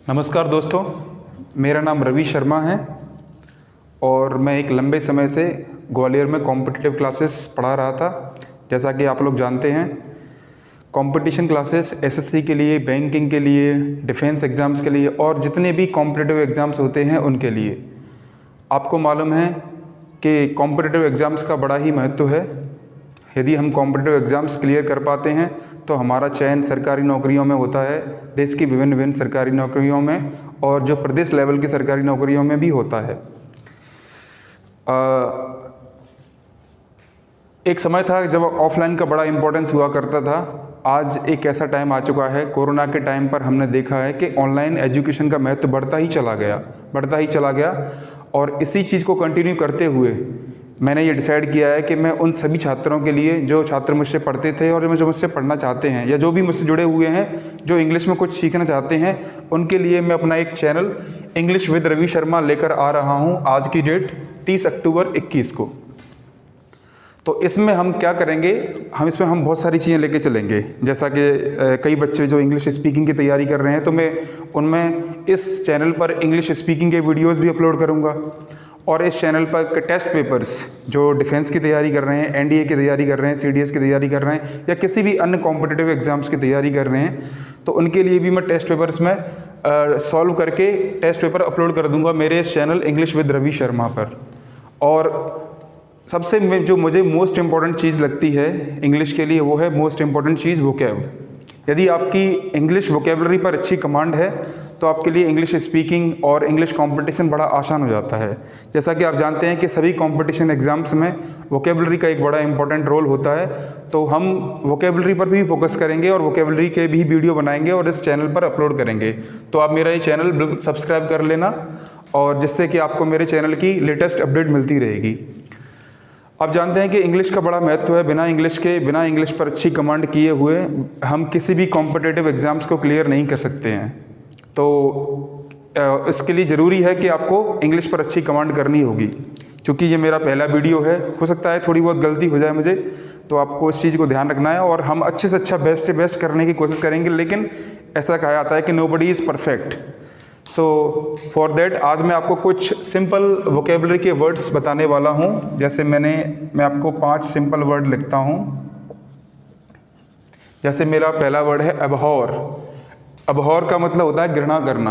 नमस्कार दोस्तों, मेरा नाम रवि शर्मा है और मैं एक लंबे समय से ग्वालियर में कॉम्पिटिटिव क्लासेस पढ़ा रहा था। जैसा कि आप लोग जानते हैं, कंपटीशन क्लासेस एसएससी के लिए, बैंकिंग के लिए, डिफेंस एग्ज़ाम्स के लिए और जितने भी कॉम्पिटिटिव एग्ज़ाम्स होते हैं उनके लिए। आपको मालूम है कि कॉम्पिटिटिव एग्ज़ाम्स का बड़ा ही महत्व है। यदि हम कॉम्पिटिटिव एग्ज़ाम्स क्लियर कर पाते हैं तो हमारा चयन सरकारी नौकरियों में होता है, देश की विभिन्न विभिन्न सरकारी नौकरियों में और जो प्रदेश लेवल की सरकारी नौकरियों में भी होता है। एक समय था जब ऑफलाइन का बड़ा इम्पोर्टेंस हुआ करता था। आज एक ऐसा टाइम आ चुका है, कोरोना के टाइम पर हमने देखा है कि ऑनलाइन एजुकेशन का महत्व बढ़ता ही चला गया और इसी चीज़ को कंटिन्यू करते हुए मैंने ये डिसाइड किया है कि मैं उन सभी छात्रों के लिए, जो छात्र मुझसे पढ़ते थे और जो मुझसे पढ़ना चाहते हैं या जो भी मुझसे जुड़े हुए हैं, जो इंग्लिश में कुछ सीखना चाहते हैं, उनके लिए मैं अपना एक channel English with Ravi Sharma लेकर आ रहा हूँ। आज की डेट 30 अक्टूबर 21 को। तो इसमें हम क्या करेंगे, इसमें हम बहुत सारी चीज़ें लेके चलेंगे। जैसा कि कई बच्चे जो इंग्लिश स्पीकिंग की तैयारी कर रहे हैं, तो मैं उनमें इस चैनल पर इंग्लिश स्पीकिंग के वीडियोस भी अपलोड करूंगा और इस चैनल पर टेस्ट पेपर्स, जो डिफेंस की तैयारी कर रहे हैं, एनडीए की तैयारी कर रहे हैं, सीडीएस की तैयारी कर रहे हैं या किसी भी अन्य कॉम्पिटिटिव एग्जाम्स की तैयारी कर रहे हैं, तो उनके लिए भी मैं टेस्ट पेपर्स में सॉल्व करके टेस्ट पेपर अपलोड कर दूंगा मेरे इस channel English with Ravi Sharma पर। और सबसे जो मुझे मोस्ट इम्पॉर्टेंट चीज़ लगती है इंग्लिश के लिए, वो है मोस्ट इम्पॉर्टेंट चीज़ वोकैब। यदि आपकी इंग्लिश वोकेबलरी पर अच्छी कमांड है तो आपके लिए इंग्लिश स्पीकिंग और इंग्लिश कंपटीशन बड़ा आसान हो जाता है। जैसा कि आप जानते हैं कि सभी कंपटीशन एग्जाम्स में वोकेबलरी का एक बड़ा इंपॉर्टेंट रोल होता है, तो हम वोकेबलरी पर भी फोकस करेंगे और वोकेबलरी के भी वीडियो बनाएंगे और इस चैनल पर अपलोड करेंगे। तो आप मेरा ये चैनल बिल्कुल सब्सक्राइब कर लेना, और जिससे कि आपको मेरे चैनल की लेटेस्ट अपडेट मिलती रहेगी। आप जानते हैं कि इंग्लिश का बड़ा महत्व है। बिना इंग्लिश पर अच्छी कमांड किए हुए हम किसी भी कॉम्पिटिटिव एग्ज़ाम्स को क्लियर नहीं कर सकते हैं। तो इसके लिए ज़रूरी है कि आपको इंग्लिश पर अच्छी कमांड करनी होगी। क्योंकि ये मेरा पहला वीडियो है, हो सकता है थोड़ी बहुत गलती हो जाए मुझे, तो आपको इस चीज़ को ध्यान रखना है और हम अच्छे से अच्छा, बेस्ट से बेस्ट करने की कोशिश करेंगे। लेकिन ऐसा कहा जाता है कि nobody is perfect. So for that आज मैं आपको कुछ सिंपल वोकेबलरी के वर्ड्स बताने वाला हूँ। जैसे मैं आपको 5 सिंपल वर्ड लिखता हूँ। जैसे मेरा पहला वर्ड है अबहॉर। अबहॉर का मतलब होता है घृणा करना।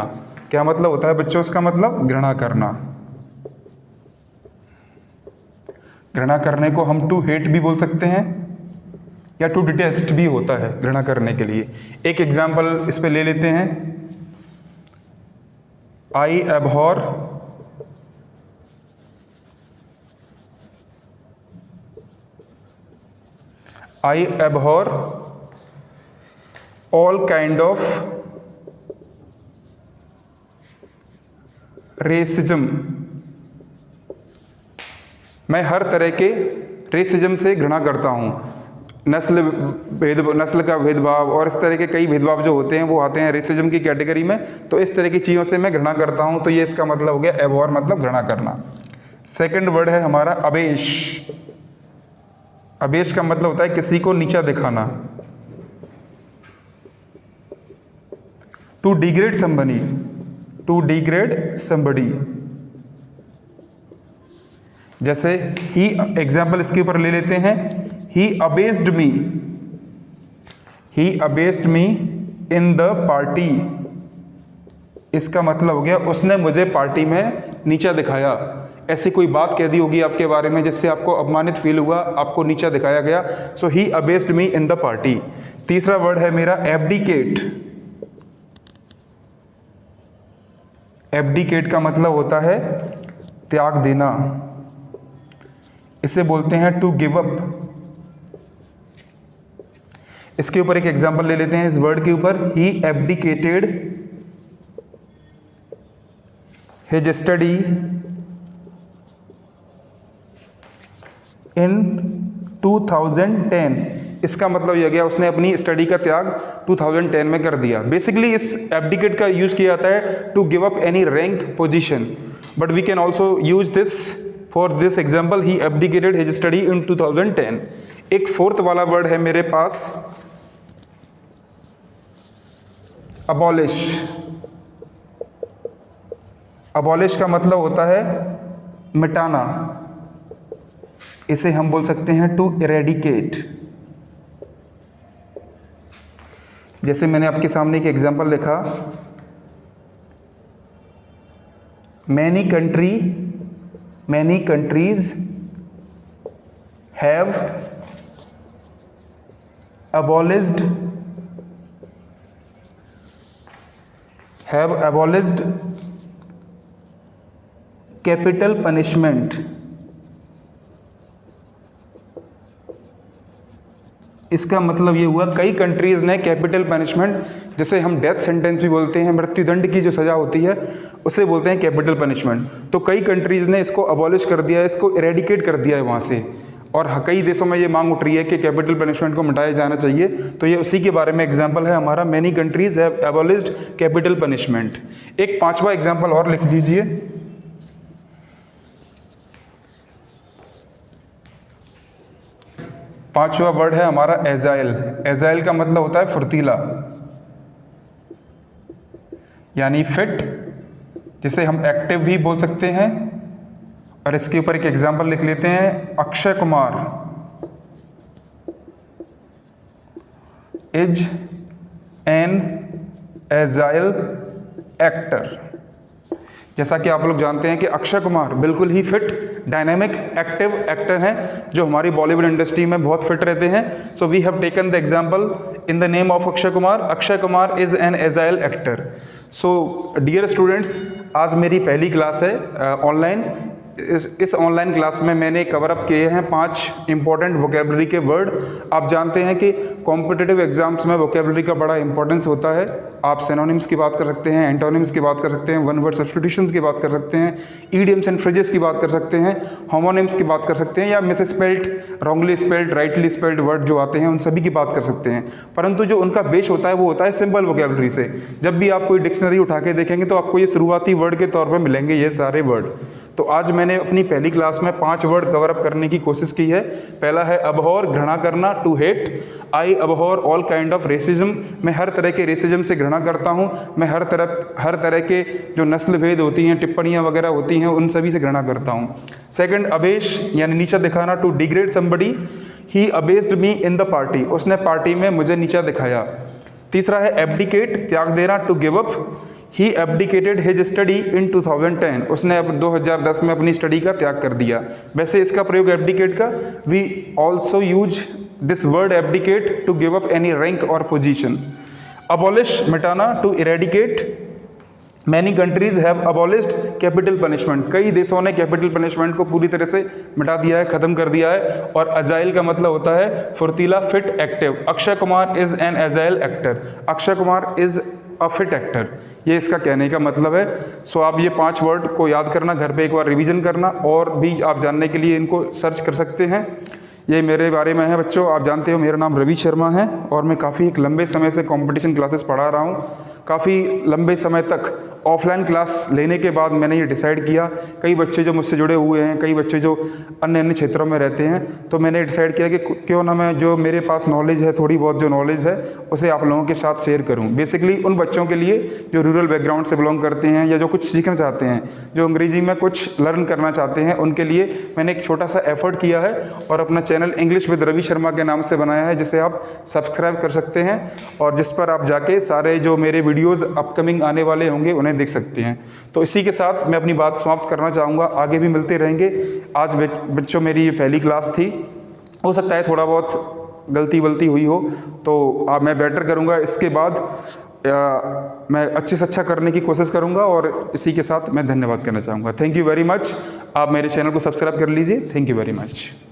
क्या मतलब होता है बच्चों इसका मतलब? घृणा करना। घृणा करने को हम टू हेट भी बोल सकते हैं या टू डिटेस्ट भी होता है घृणा करने के लिए। एक एग्जाम्पल इस पे ले लेते हैं। I abhor all kind of racism। मैं हर तरह के रेसिज्म से घृणा करता हूँ। नस्ल का भेदभाव और इस तरह के कई भेदभाव जो होते हैं वो आते हैं रेसिज्म की कैटेगरी में। तो इस तरह की चीज़ों से मैं घृणा करता हूँ। तो ये इसका मतलब हो गया एबहॉर, मतलब घृणा करना। सेकंड वर्ड है हमारा अबेश। अबेश का मतलब होता है किसी को नीचा दिखाना। To degrade somebody. जैसे ही, एग्जाम्पल इसके ऊपर ले लेते हैं। He abased me in the party। इसका मतलब हो गया उसने मुझे पार्टी में नीचा दिखाया। ऐसी कोई बात कह दी होगी आपके बारे में जिससे आपको अपमानित फील हुआ, आपको नीचा दिखाया गया। सो he abased me in the party। तीसरा वर्ड है मेरा एब्डिकेट। एब्डिकेट का मतलब होता है त्याग देना। इसे बोलते हैं टू गिव अप। इसके ऊपर एक एग्जांपल ले लेते हैं इस वर्ड के ऊपर। ही एब्डिकेटेड हिज स्टडी इन 2010। इसका मतलब यह गया उसने अपनी स्टडी का त्याग 2010 में कर दिया। बेसिकली इस एब्डिकेट का यूज किया जाता है to give up any rank position, but we can also use this for this example. He abdicated his study in 2010। एक फोर्थ वाला वर्ड है मेरे पास अबॉलिश। अबॉलिश का मतलब होता है मिटाना, इसे हम बोल सकते हैं टू इरेडिकेट। जैसे मैंने आपके सामने एक एग्जांपल लिखा, many countries have abolished capital punishment. इसका मतलब ये हुआ कई कंट्रीज़ ने कैपिटल पनिशमेंट, जैसे हम डेथ सेंटेंस भी बोलते हैं, मृत्युदंड की जो सज़ा होती है उसे बोलते हैं कैपिटल पनिशमेंट, तो कई कंट्रीज़ ने इसको अबॉलिश कर दिया है, इसको इरेडिकेट कर दिया है वहाँ से। और कई देशों में ये मांग उठ रही है कि कैपिटल पनिशमेंट को मिटाया जाना चाहिए, तो ये उसी के बारे में एग्जाम्पल है हमारा, many countries have abolished capital punishment. एक 5वां एग्जाम्पल और लिख लीजिए, पांचवा वर्ड है हमारा एजाइल। एजाइल का मतलब होता है फुर्तीला, यानी फिट, जिसे हम एक्टिव भी बोल सकते हैं। और इसके ऊपर एक एग्जाम्पल लिख लेते हैं, Akshay Kumar is an agile actor. जैसा कि आप लोग जानते हैं कि अक्षय कुमार बिल्कुल ही फिट, डायनामिक, एक्टिव एक्टर हैं जो हमारी बॉलीवुड इंडस्ट्री में बहुत फिट रहते हैं। So we have taken the example in the name of Akshay Kumar. Akshay Kumar is an agile actor. So dear students, आज मेरी पहली क्लास है ऑनलाइन। इस ऑनलाइन क्लास में मैंने कवर अप किए हैं 5 इंपॉर्टेंट वोकेबलरी के वर्ड। आप जानते हैं कि कॉम्पिटिटिव एग्जाम्स में वोकेबलरी का बड़ा इंपॉर्टेंस होता है। आप सिनोनिम्स की बात कर सकते हैं, एंटोनिम्स की बात कर सकते हैं, वन वर्ड सब्स्टिट्यूशंस की बात कर सकते हैं, ईडियम्स एंड फ्रेजेस की बात कर सकते हैं, होमोनिम्स की बात कर सकते हैं, या misspelled, wrongly spelled, rightly spelled word जो आते हैं उन सभी की बात कर सकते हैं। परंतु जो उनका बेस होता है वो होता है सिंपल वोकेबलरी से। जब भी आप कोई डिक्शनरी उठा के देखेंगे तो आपको ये शुरुआती वर्ड के तौर पर मिलेंगे ये सारे वर्ड। तो आज मैंने अपनी पहली क्लास में 5 वर्ड कवर अप करने की कोशिश की है। पहला है अबहॉर, घृणा करना, to hate. I abhor all kind of racism, मैं हर तरह के रेसिज्म से घृणा करता हूँ। मैं हर तरह के जो नस्ल भेद होती हैं, टिप्पणियाँ वगैरह होती हैं, उन सभी से घृणा करता हूँ। सेकंड, अबेश यानी नीचा दिखाना, to degrade somebody. He abased me in the party, उसने पार्टी में मुझे नीचा दिखाया। तीसरा है एब्डिकेट, त्याग देना, to give up. He abdicated his study in 2010, उसने अब 2010 में अपनी स्टडी का त्याग कर दिया। वैसे इसका प्रयोग एब्डिकेट का, we also use this word abdicate to give up any rank और पोजीशन। अबॉलिश, मिटाना, to eradicate. Many countries have abolished capital punishment, कई देशों ने कैपिटल पनिशमेंट को पूरी तरह से मिटा दिया है, खत्म कर दिया है। और अजाइल का मतलब होता है फुर्तीला, fit, active. Akshay Kumar is an agile actor, Akshay Kumar is a fit actor, ये इसका कहने का मतलब है। सो आप ये 5 वर्ड को याद करना, घर पे एक बार रिवीजन करना, और भी आप जानने के लिए इनको सर्च कर सकते हैं। ये मेरे बारे में है बच्चों, आप जानते हो मेरा नाम रवि शर्मा है और मैं काफ़ी एक लंबे समय से कंपटीशन क्लासेस पढ़ा रहा हूँ। काफ़ी लंबे समय तक ऑफलाइन क्लास लेने के बाद मैंने ये डिसाइड किया, कई बच्चे जो मुझसे जुड़े हुए हैं, कई बच्चे जो अन्य क्षेत्रों में रहते हैं, तो मैंने डिसाइड किया कि क्यों ना मैं जो मेरे पास नॉलेज है, थोड़ी बहुत जो नॉलेज है, उसे आप लोगों के साथ शेयर करूं। बेसिकली उन बच्चों के लिए जो रूरल बैकग्राउंड से बिलोंग करते हैं या जो कुछ सीखना चाहते हैं, जो अंग्रेजी में कुछ लर्न करना चाहते हैं, उनके लिए मैंने एक छोटा सा एफर्ट किया है और अपना channel English with Ravi Sharma के नाम से बनाया है, जिसे आप सब्सक्राइब कर सकते हैं और जिस पर आप जाके सारे जो मेरे वीडियोज़ अपकमिंग आने वाले होंगे उन्हें देख सकते हैं। तो इसी के साथ मैं अपनी बात समाप्त करना चाहूँगा, आगे भी मिलते रहेंगे। आज बच्चों मेरी ये पहली क्लास थी, हो सकता है थोड़ा बहुत गलती वलती हुई हो, तो मैं बेटर करूँगा। इसके बाद मैं अच्छे से अच्छा करने की कोशिश करूँगा और इसी के साथ मैं धन्यवाद करना चाहूँगा। Thank you very much. आप मेरे चैनल को सब्सक्राइब कर लीजिए। Thank you very much.